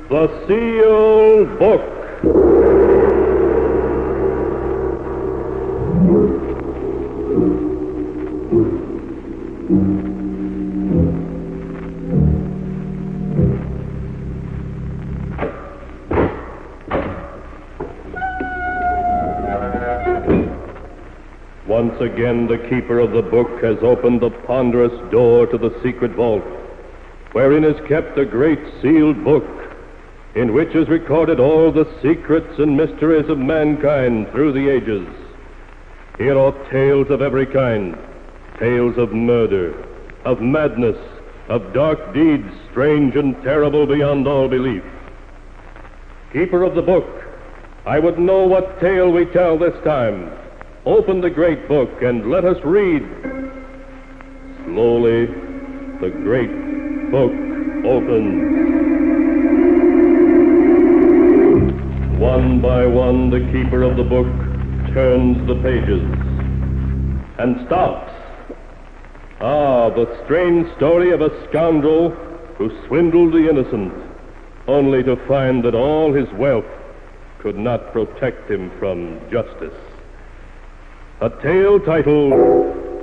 The Sealed Book. Once again, the keeper of the book has opened the ponderous door to the secret vault, wherein is kept a great sealed book, in which is recorded all the secrets and mysteries of mankind through the ages. Here are tales of every kind, tales of murder, of madness, of dark deeds strange and terrible beyond all belief. Keeper of the book, I would know what tale we tell this time. Open the great book and let us read. Slowly, the great book opens. One by one, the keeper of the book turns the pages and stops. Ah, the strange story of a scoundrel who swindled the innocent, only to find that all his wealth could not protect him from justice. A tale titled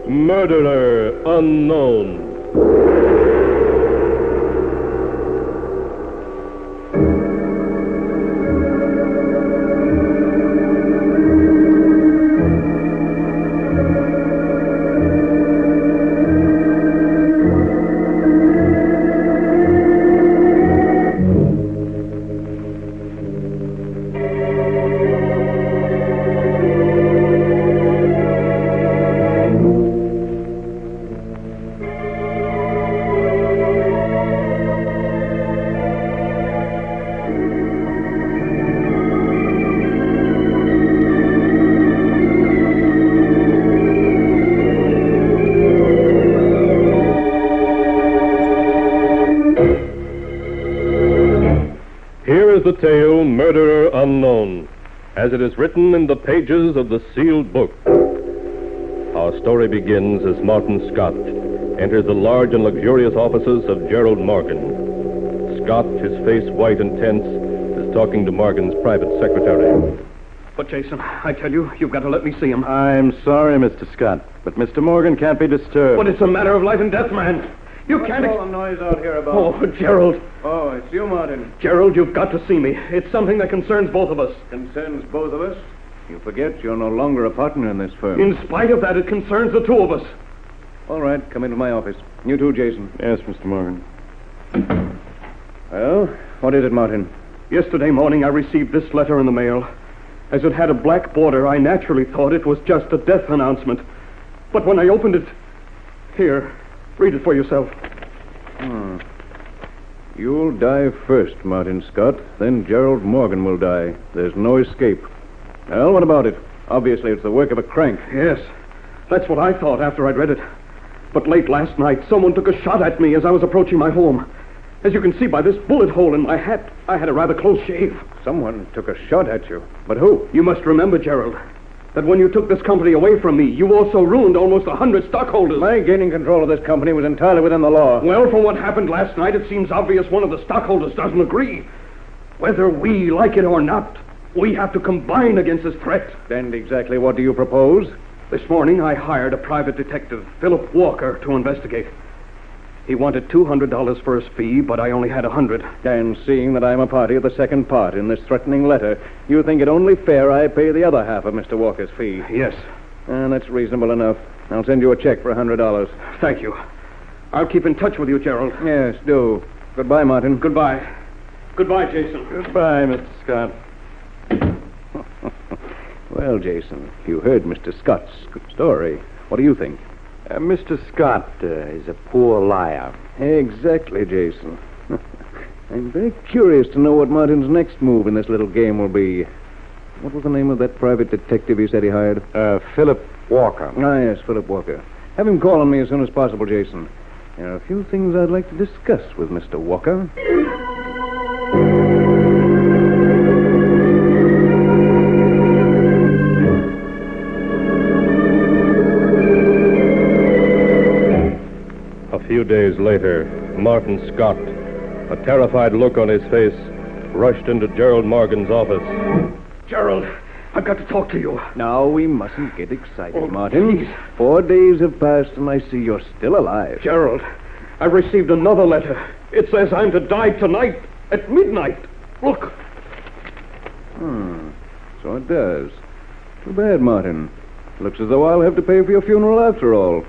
Murderer Unknown. The tale Murderer Unknown, as it is written in the pages of the sealed book. Our story begins as Martin Scott enters the large and luxurious offices of Gerald Morgan. Scott, his face white and tense, is talking to Morgan's private secretary. But, Jason, I tell you, you've got to let me see him. I'm sorry, Mr. Scott, but Mr. Morgan can't be disturbed. But it's a matter of life and death, man. You can't... What's all the noise out here about? Oh, Gerald. Oh, it's you, Martin. Gerald, you've got to see me. It's something that concerns both of us. Concerns both of us? You forget you're no longer a partner in this firm. In spite of that, it concerns the two of us. All right, come into my office. You too, Jason. Yes, Mr. Morgan. Well, what is it, Martin? Yesterday morning, I received this letter in the mail. As it had a black border, I naturally thought it was just a death announcement. But when I opened it... Here, read it for yourself. You'll die first, Martin Scott. Then Gerald Morgan will die. There's no escape. Well, what about it? Obviously, it's the work of a crank. Yes, that's what I thought after I'd read it. But late last night, someone took a shot at me as I was approaching my home. As you can see by this bullet hole in my hat, I had a rather close shave. Someone took a shot at you. But who? You must remember, Gerald, that when you took this company away from me, you also ruined almost 100 stockholders. My gaining control of this company was entirely within the law. Well, from what happened last night, it seems obvious one of the stockholders doesn't agree. Whether we like it or not, we have to combine against this threat. And exactly what do you propose? This morning, I hired a private detective, Philip Walker, to investigate. He wanted $200 for his fee, but I only had $100. And seeing that I'm a party of the second part in this threatening letter, you think it only fair I pay the other half of Mr. Walker's fee? Yes. And that's reasonable enough. I'll send you a check for $100. Thank you. I'll keep in touch with you, Gerald. Yes, do. Goodbye, Martin. Goodbye. Goodbye, Jason. Goodbye, Mr. Scott. Well, Jason, you heard Mr. Scott's story. What do you think? Mr. Scott is a poor liar. Exactly, Jason. I'm very curious to know what Martin's next move in this little game will be. What was the name of that private detective he said he hired? Philip Walker. Ah, yes, Philip Walker. Have him call on me as soon as possible, Jason. There are a few things I'd like to discuss with Mr. Walker. A few days later, Martin Scott, a terrified look on his face, rushed into Gerald Morgan's office. Gerald, I've got to talk to you. Now, we mustn't get excited, Oh, Martin. please. 4 days have passed, and I see you're still alive. Gerald, I've received another letter. It says I'm to die tonight at midnight. Look. So it does. Too bad, Martin. Looks as though I'll have to pay for your funeral after all.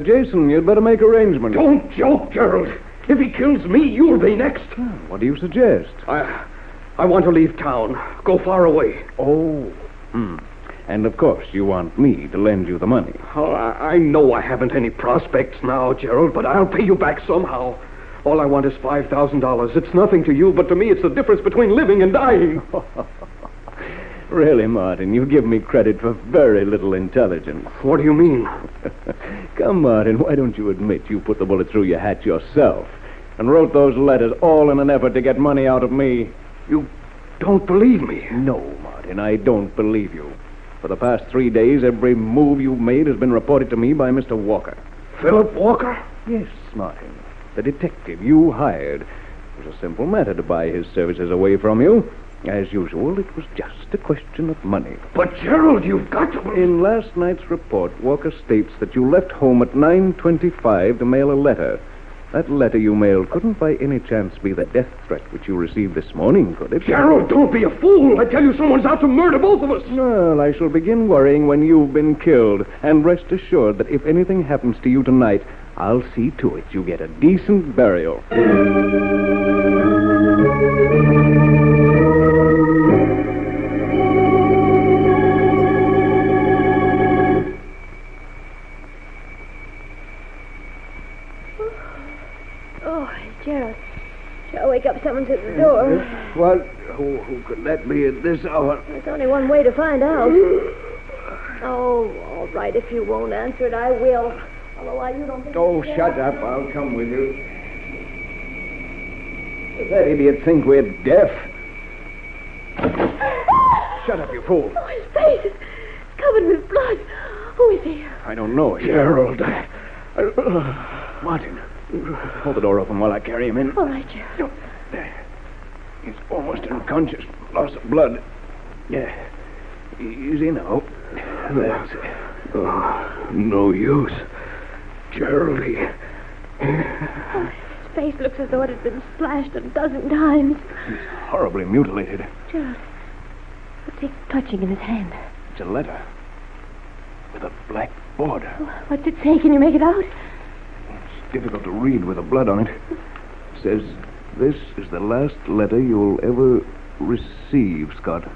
Jason, you'd better make arrangements. Don't joke, Gerald. If he kills me, you'll be next. What do you suggest? I want to leave town. Go far away. Oh. And of course, you want me to lend you the money. Oh, I know I haven't any prospects now, Gerald, but I'll pay you back somehow. All I want is $5,000. It's nothing to you, but to me it's the difference between living and dying. Really, Martin, you give me credit for very little intelligence. What do you mean? Come, Martin, why don't you admit you put the bullet through your hat yourself and wrote those letters all in an effort to get money out of me? You don't believe me? No, Martin, I don't believe you. For the past 3 days, every move you've made has been reported to me by Mr. Walker. Philip Walker? Yes, Martin. The detective you hired. It was a simple matter to buy his services away from you. As usual, it was just a question of money. But, Gerald, you've got to... In last night's report, Walker states that you left home at 9:25 to mail a letter. That letter you mailed couldn't by any chance be the death threat which you received this morning, could it? Gerald, don't be a fool. I tell you, someone's out to murder both of us. Well, I shall begin worrying when you've been killed. And rest assured that if anything happens to you tonight, I'll see to it you get a decent burial. Oh, Gerald. I'll wake up someone at the door. What? Who could that be at this hour? There's only one way to find out. Oh, all right. If you won't answer it, I will. Although you don't think... Oh, shut up. I'll come with you. Does that idiot think we're deaf? Shut up, you fool. Oh, his face is covered with blood. Who is he? I don't know. Gerald. Martin, hold the door open while I carry him in. All right, Gerald. He's almost unconscious. Loss of blood. Yeah. Easy now. That's it. Oh, no use. Gerald, Oh, his face looks as though it had been slashed a dozen times. He's horribly mutilated. Gerald, what's he clutching in his hand? It's a letter with a black border. What's it say? Can you make it out? It's difficult to read with the blood on it. It says, "This is the last letter you'll ever receive, Scott.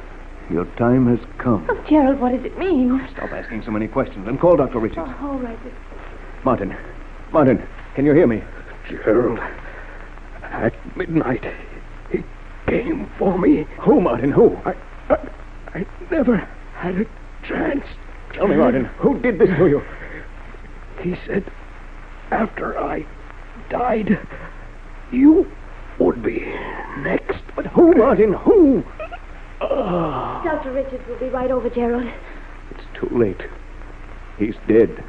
Your time has come." Oh, Gerald, what does it mean? Stop asking so many questions and call Dr. Richards. Oh, all right. Martin, can you hear me? Gerald, at midnight, he came for me. Who, Martin, who? I never had a chance. Tell me, Martin, who did this to you? He said after I died, you would be next. But who, Martin, who? Dr. Richards will be right over, Gerald. It's too late. He's dead.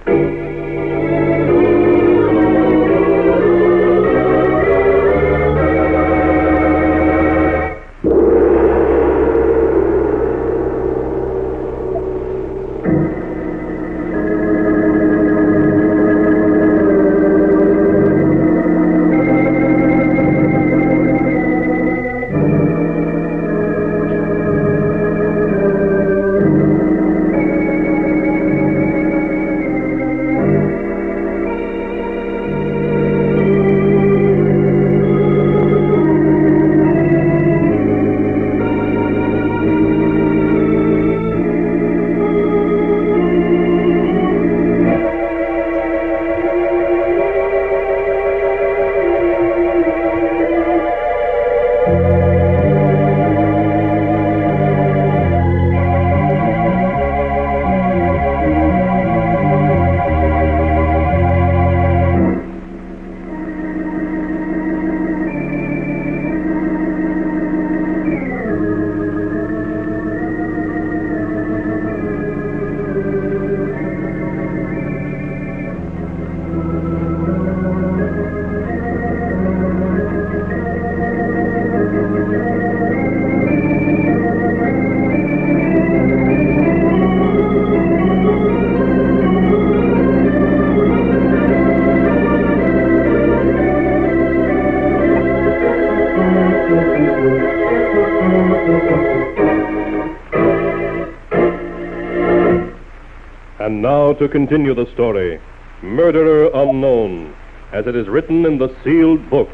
And now to continue the story, Murderer Unknown, as it is written in the sealed book.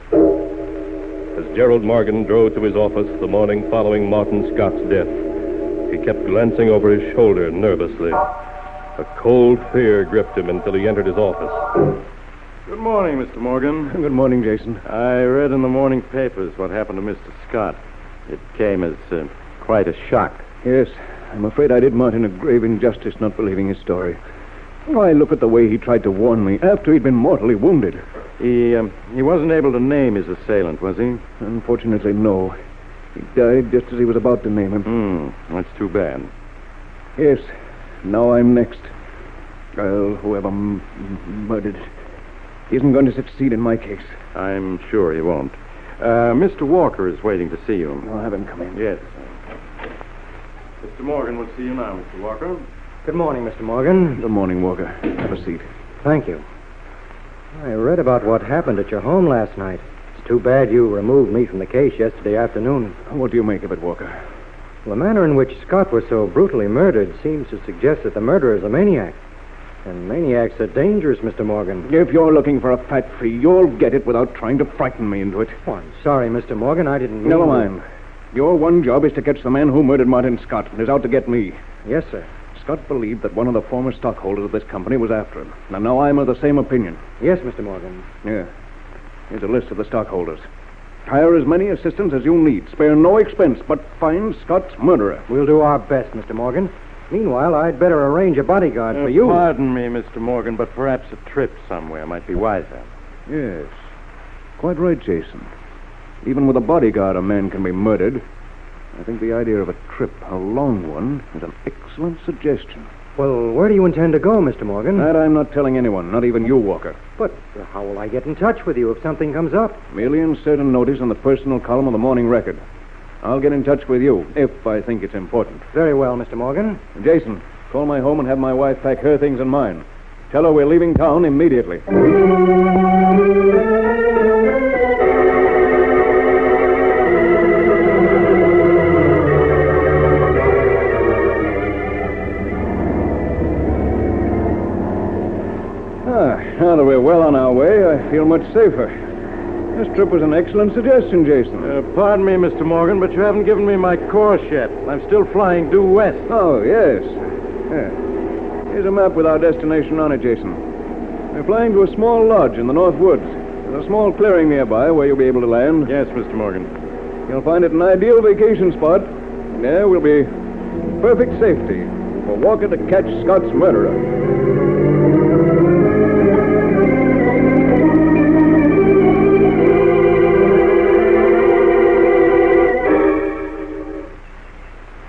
As Gerald Morgan drove to his office the morning following Martin Scott's death, he kept glancing over his shoulder nervously. A cold fear gripped him until he entered his office. Good morning, Mr. Morgan. Good morning, Jason. I read in the morning papers what happened to Mr. Scott. It came as quite a shock. Yes, I'm afraid I did Martin a grave injustice not believing his story. Why, look at the way he tried to warn me after he'd been mortally wounded. He wasn't able to name his assailant, was he? Unfortunately, no. He died just as he was about to name him. That's too bad. Yes, now I'm next. Well, whoever murdered isn't going to succeed in my case. I'm sure he won't. Mr. Walker is waiting to see you. I'll have him come in. Yes. Mr. Morgan will see you now, Mr. Walker. Good morning, Mr. Morgan. Good morning, Walker. Have a seat. Thank you. I read about what happened at your home last night. It's too bad you removed me from the case yesterday afternoon. What do you make of it, Walker? Well, the manner in which Scott was so brutally murdered seems to suggest that the murderer is a maniac. And maniacs are dangerous, Mr. Morgan. If you're looking for a fat fee, you'll get it without trying to frighten me into it. Oh, I'm sorry, Mr. Morgan. I didn't mean... Never mind. Your one job is to catch the man who murdered Martin Scott and is out to get me. Yes, sir. Scott believed that one of the former stockholders of this company was after him. And now I'm of the same opinion. Yes, Mr. Morgan. Yeah. Here's a list of the stockholders. Hire as many assistants as you need. Spare no expense, but find Scott's murderer. We'll do our best, Mr. Morgan. Meanwhile, I'd better arrange a bodyguard for you. Pardon me, Mr. Morgan, but perhaps a trip somewhere might be wiser. Yes. Quite right, Jason. Even with a bodyguard, a man can be murdered. I think the idea of a trip, a long one, is an excellent suggestion. Well, where do you intend to go, Mr. Morgan? That I'm not telling anyone, not even you, Walker. But how will I get in touch with you if something comes up? Merely insert a notice in the personal column of the Morning Record. I'll get in touch with you, if I think it's important. Very well, Mr. Morgan. Jason, call my home and have my wife pack her things and mine. Tell her we're leaving town immediately. Now that we're well on our way, I feel much safer. This trip was an excellent suggestion, Jason. Pardon me, Mr. Morgan, but you haven't given me my course yet. I'm still flying due west. Oh, yes. Yeah. Here's a map with our destination on it, Jason. We're flying to a small lodge in the North Woods. There's a small clearing nearby where you'll be able to land. Yes, Mr. Morgan. You'll find it an ideal vacation spot. There will be perfect safety for Walker to catch Scott's murderer.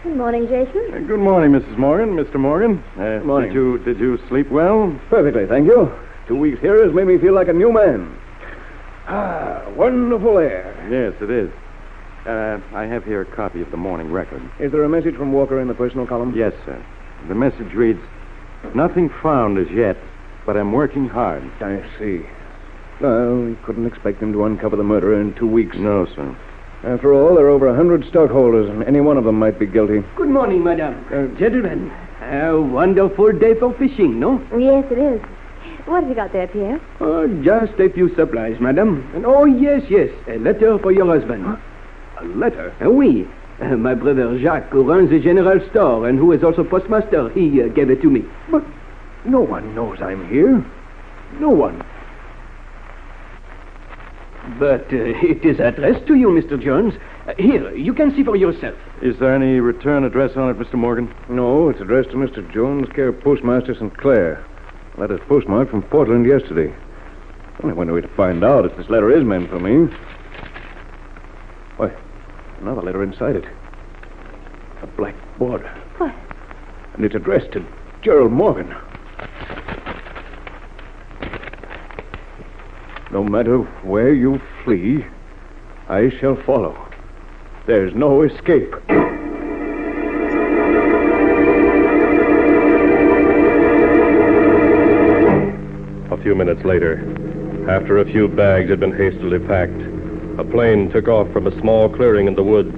Good morning, Jason. Good morning, Mrs. Morgan. Mr. Morgan. Good morning. Did you sleep well? Perfectly, thank you. 2 weeks here has made me feel like a new man. Ah, wonderful air. Yes, it is. I have here a copy of the Morning Record. Is there a message from Walker in the personal column? Yes, sir. The message reads, "Nothing found as yet, but I'm working hard." I see. Well, you couldn't expect him to uncover the murderer in 2 weeks. No, sir. After all, there are over 100 stockholders, and any one of them might be guilty. Good morning, madam. Gentlemen, a wonderful day for fishing, no? Yes, it is. What have you got there, Pierre? Just a few supplies, madam. And yes, a letter for your husband. A letter? Oui. My brother Jacques, who runs the general store and who is also postmaster, he gave it to me. But no one knows I'm here. No one. But it is addressed to you, Mr. Jones. Here, you can see for yourself. Is there any return address on it, Mr. Morgan? No, it's addressed to Mr. Jones, care of Postmaster St. Clair. Letter's postmarked from Portland yesterday. Only one way to find out if this letter is meant for me. Why, another letter inside it. A black border. What? And it's addressed to Gerald Morgan. No matter where you flee, I shall follow. There's no escape. A few minutes later, after a few bags had been hastily packed, a plane took off from a small clearing in the woods.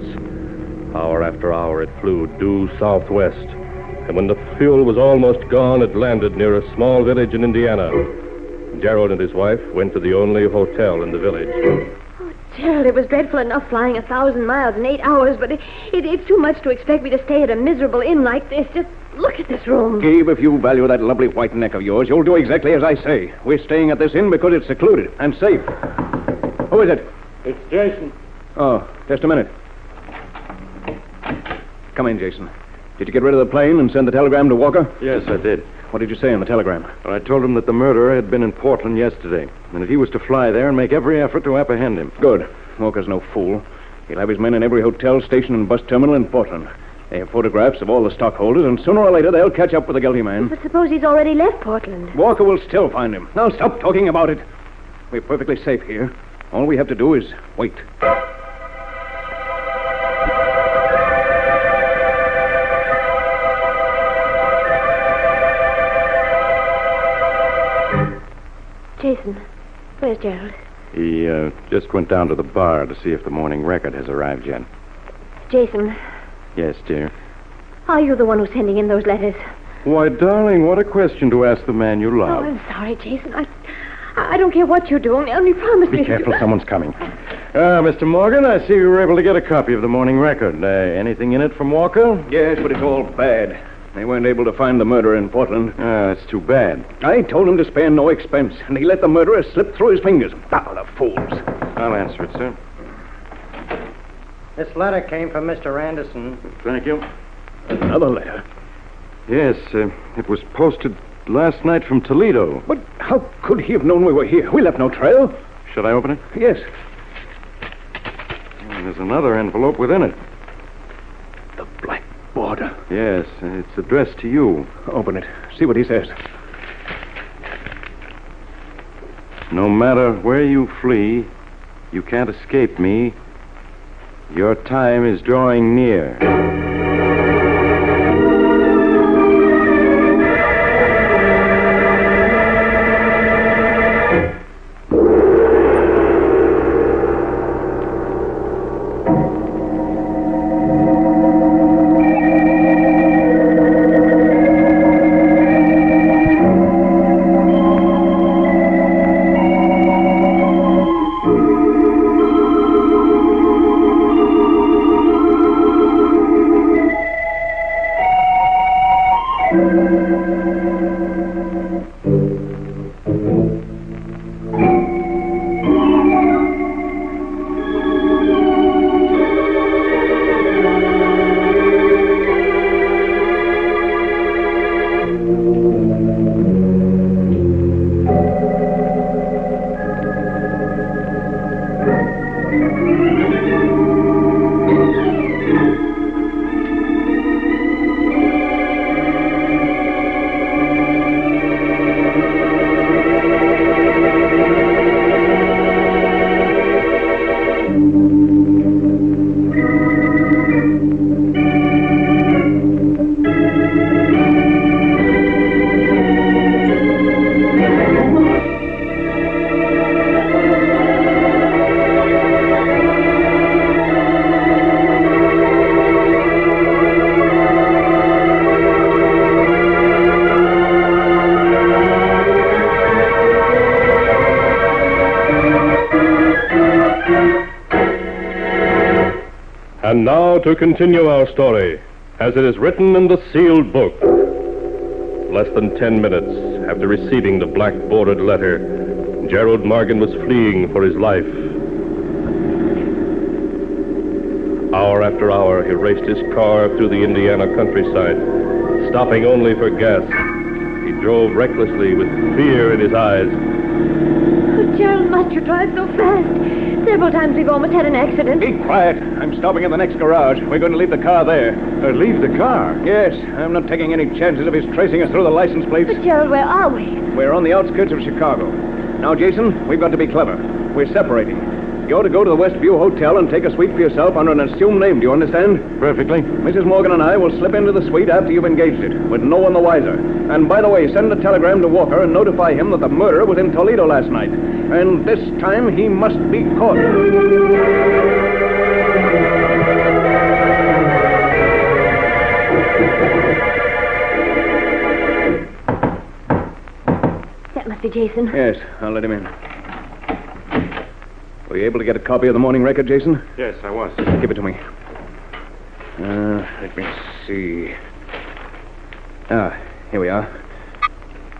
Hour after hour, it flew due southwest, And when the fuel was almost gone, it landed near a small village in Indiana. Gerald and his wife went to the only hotel in the village. Oh, Gerald, it was dreadful enough flying 1,000 miles in 8 hours, but it's too much to expect me to stay at a miserable inn like this. Just look at this room. Gabe, if you value that lovely white neck of yours, you'll do exactly as I say. We're staying at this inn because it's secluded and safe. Who is it? It's Jason. Oh, just a minute. Come in, Jason. Did you get rid of the plane and send the telegram to Walker? Yes, I did. What did you say in the telegram? I told him that the murderer had been in Portland yesterday, and that he was to fly there and make every effort to apprehend him. Good. Walker's no fool. He'll have his men in every hotel, station, and bus terminal in Portland. They have photographs of all the stockholders, and sooner or later they'll catch up with the guilty man. But suppose he's already left Portland. Walker will still find him. Now stop talking about it. We're perfectly safe here. All we have to do is wait. Jason, where's Gerald? He just went down to the bar to see if the morning record has arrived yet. Jason, Yes, dear. are you the one who's sending in those letters? Why, darling, what a question to ask the man you Oh, love. I'm sorry, Jason. I don't care what you're doing. Only promise me. Be careful, someone's coming. Mr. Morgan, I see you were able to get a copy of the morning record. Anything in it from Walker? Yes, but it's all bad. They weren't able to find the murderer in Portland. That's too bad. I told him to spare no expense, and he let the murderer slip through his fingers. Ah, the fools. I'll answer it, sir. This letter came from Mr. Anderson. Thank you. Another letter. Yes, it was posted last night from Toledo. But how could he have known we were here? We left no trail. Should I open it? Yes. There's another envelope within it. The black border. Yes, it's addressed to you. Open it. See what he says. No matter where you flee, you can't escape me. Your time is drawing near. And now to continue our story, as it is written in the sealed book. Less than 10 minutes after receiving the black-bordered letter, Gerald Morgan was fleeing for his life. Hour after hour, he raced his car through the Indiana countryside, stopping only for gas. He drove recklessly with fear in his eyes. Oh, Gerald, must you drive so fast? Several times we've almost had an accident. Be quiet. I'm stopping in the next garage. We're going to leave the car there. Leave the car? Yes, I'm not taking any chances of his tracing us through the license plates. But, Gerald, where are we? We're on the outskirts of Chicago. Now, Jason, we've got to be clever. We're separating. You're to go to the Westview Hotel and take a suite for yourself under an assumed name. Do you understand? Perfectly. Mrs. Morgan and I will slip into the suite after you've engaged it, with no one the wiser. And by the way, send a telegram to Walker and notify him that the murderer was in Toledo last night. And this time he must be caught. Jason. Yes, I'll let him in. Were you able to get a copy of the morning record, Jason? Yes, I was. Give it to me. Let me see. Here we are.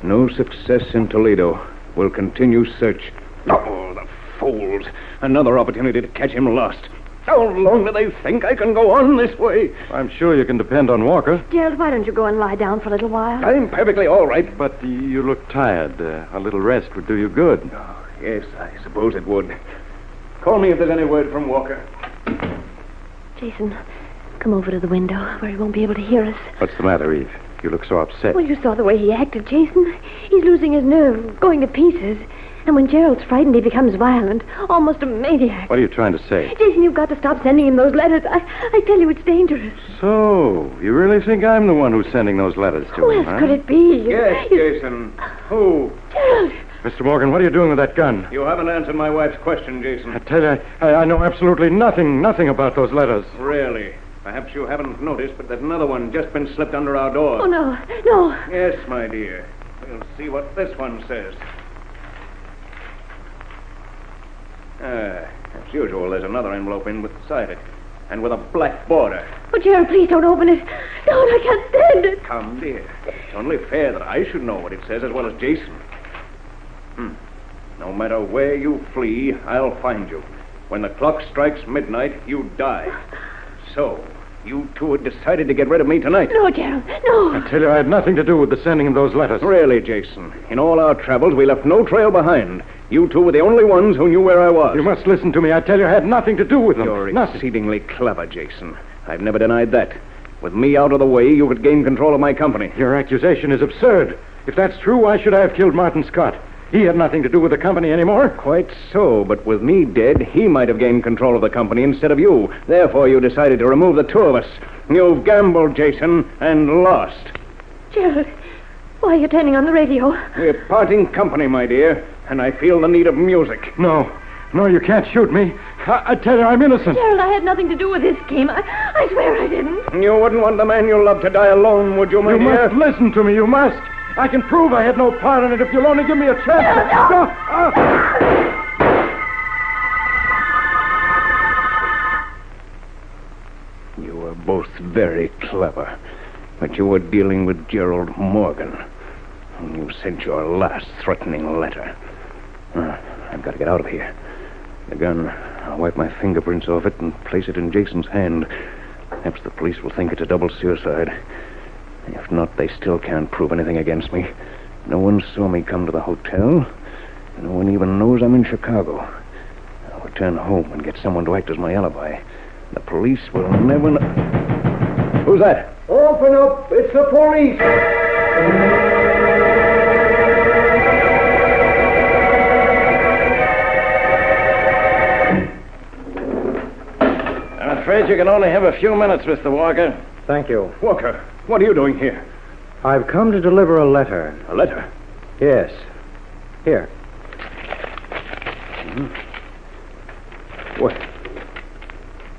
No success in Toledo. Will continue search. Oh, the fools. Another opportunity to catch him lost. How long do they think I can go on this way? I'm sure you can depend on Walker. Gerald, why don't you go and lie down for a little while? I'm perfectly all right. But you look tired. A little rest would do you good. Oh, yes, I suppose it would. Call me if there's any word from Walker. Jason, come over to the window where he won't be able to hear us. What's the matter, Eve? You look so upset. Well, you saw the way he acted, Jason. He's losing his nerve, going to pieces. And when Gerald's frightened, he becomes violent, almost a maniac. What are you trying to say? Jason, you've got to stop sending him those letters. I tell you, it's dangerous. So, you really think I'm the one who's sending those letters to Who him, else could it be? Yes, Jason. Who? Gerald! Mr. Morgan, what are you doing with that gun? You haven't answered my wife's question, Jason. I tell you, I know absolutely nothing about those letters. Really? Perhaps you haven't noticed, but there's another one just been slipped under our door. Oh, no, no. Yes, my dear. We'll see what this one says. As usual, there's another envelope in beside it, and with a black border. Oh, Gerald, please don't open it. Don't, I can't stand it. Come, dear. It's only fair that I should know what it says as well as Jason. No matter where you flee, I'll find you. When the clock strikes midnight, you die. So, you two had decided to get rid of me tonight. No, Gerald, no. I tell you, I had nothing to do with the sending of those letters. Really, Jason. In all our travels, we left no trail behind. You two were the only ones who knew where I was. You must listen to me. I tell you, I had nothing to do with them. You're nothing. exceedingly clever, Jason. I've never denied that. With me out of the way, you could gain control of my company. Your accusation is absurd. If that's true, why should I have killed Martin Scott? He had nothing to do with the company anymore. Quite so, but with me dead, he might have gained control of the company instead of you. Therefore, you decided to remove the two of us. You've gambled, Jason, and lost. Gerald, why are you turning on the radio? We're parting company, my dear, and I feel the need of music. No, you can't shoot me. I tell you, I'm innocent. Gerald, I had nothing to do with this scheme. I swear I didn't. You wouldn't want the man you love to die alone, would you, my You dear? must listen to me. You must. I can prove I had no part in it if you'll only give me a chance. No. You were both very clever, but you were dealing with Gerald Morgan. And you sent your last threatening letter. I've got to get out of here. The gun, I'll wipe my fingerprints off it and place it in Jason's hand. Perhaps the police will think it's a double suicide. If not, they still can't prove anything against me. No one saw me come to the hotel. No one even knows I'm in Chicago. I'll return home and get someone to act as my alibi. The police will never know. Who's that? Open up! It's the police! I'm afraid you can only have a few minutes, Mr. Walker. Thank you. Walker, what are you doing here? I've come to deliver a letter. A letter? Yes. Here. What?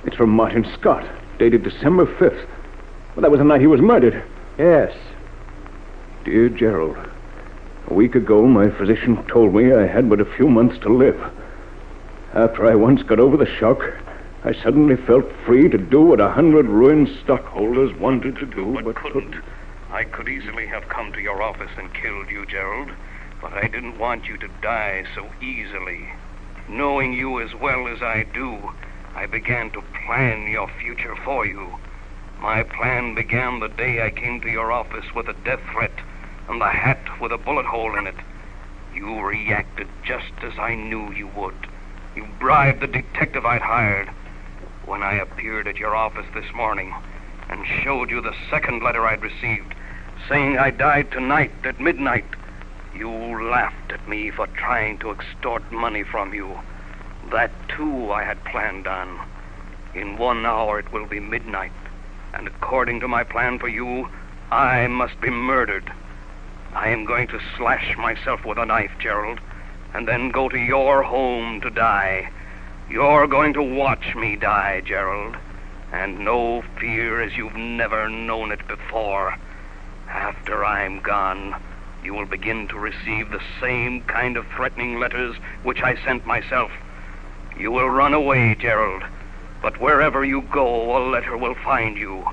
It's from Martin Scott, dated December 5th. Well, that was the night he was murdered. Yes. Dear Gerald, a week ago my physician told me I had but a few months to live. After I once got over the shock, I suddenly felt free to do what 100 ruined stockholders wanted to do, but couldn't. I could easily have come to your office and killed you, Gerald, but I didn't want you to die so easily. Knowing you as well as I do, I began to plan your future for you. My plan began the day I came to your office with a death threat and the hat with a bullet hole in it. You reacted just as I knew you would. You bribed the detective I'd hired. When I appeared at your office this morning and showed you the second letter I'd received, saying I died tonight at midnight, you laughed at me for trying to extort money from you. That, too, I had planned on. In 1 hour it will be midnight, and according to my plan for you, I must be murdered. I am going to slash myself with a knife, Gerald, and then go to your home to die. You're going to watch me die, Gerald, and know fear as you've never known it before. After I'm gone, you will begin to receive the same kind of threatening letters which I sent myself. You will run away, Gerald, but wherever you go, a letter will find you.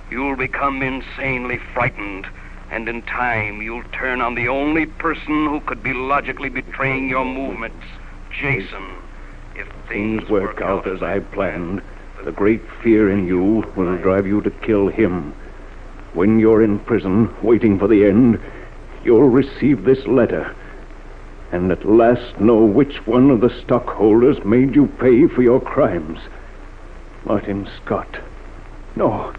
You'll become insanely frightened, and in time you'll turn on the only person who could be logically betraying your movements, Jason. If Things work out as I planned, the great fear in you will drive you to kill him. When you're in prison, waiting for the end, you'll receive this letter, and at last know which one of the stockholders made you pay for your crimes. Martin Scott. No,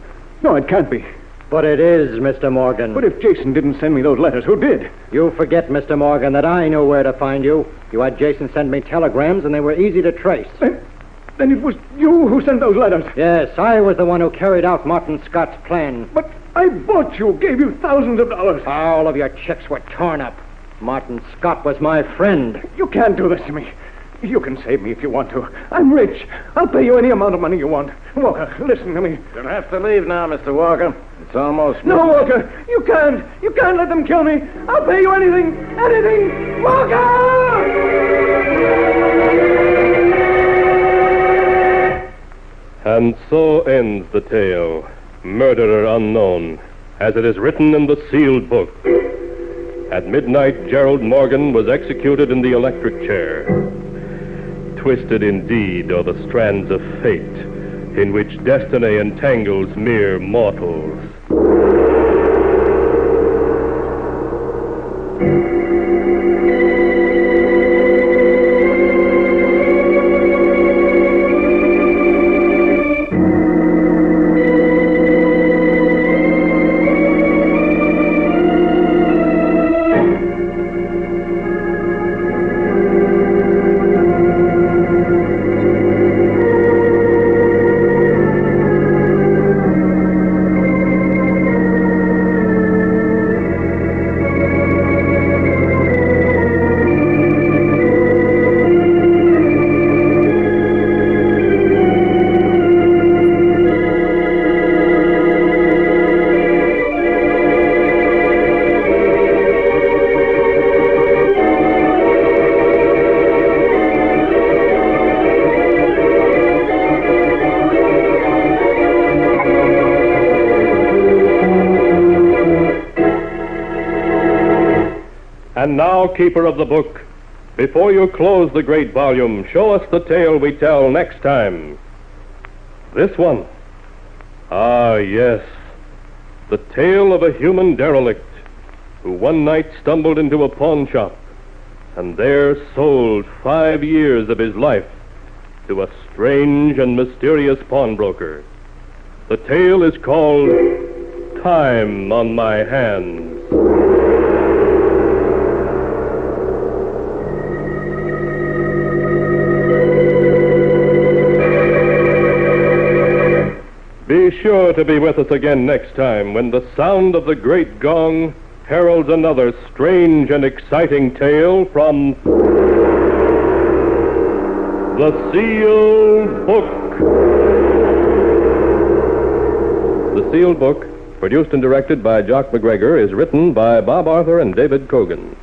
it can't be. But it is, Mr. Morgan. But if Jason didn't send me those letters, who did? You forget, Mr. Morgan, that I know where to find you. You had Jason send me telegrams, and they were easy to trace. Then it was you who sent those letters. Yes, I was the one who carried out Martin Scott's plan. But I bought you, gave you thousands of dollars. All of your checks were torn up. Martin Scott was my friend. You can't do this to me. You can save me if you want to. I'm rich. I'll pay you any amount of money you want. Walker, listen to me. You'll have to leave now, Mr. Walker. It's almost... No, Walker, you can't. You can't let them kill me. I'll pay you anything. Anything. Walker! And so ends the tale, Murderer Unknown, as it is written in the sealed book. At midnight, Gerald Morgan was executed in the electric chair. Twisted indeed are the strands of fate, in which destiny entangles mere mortals. And now, keeper of the book, before you close the great volume, show us the tale we tell next time. This one. Ah, yes. The tale of a human derelict who one night stumbled into a pawn shop and there sold 5 years of his life to a strange and mysterious pawnbroker. The tale is called Time on My Hands. Be sure to be with us again next time when the sound of the great gong heralds another strange and exciting tale from The Sealed Book. The Sealed Book, produced and directed by Jock McGregor, is written by Bob Arthur and David Cogan.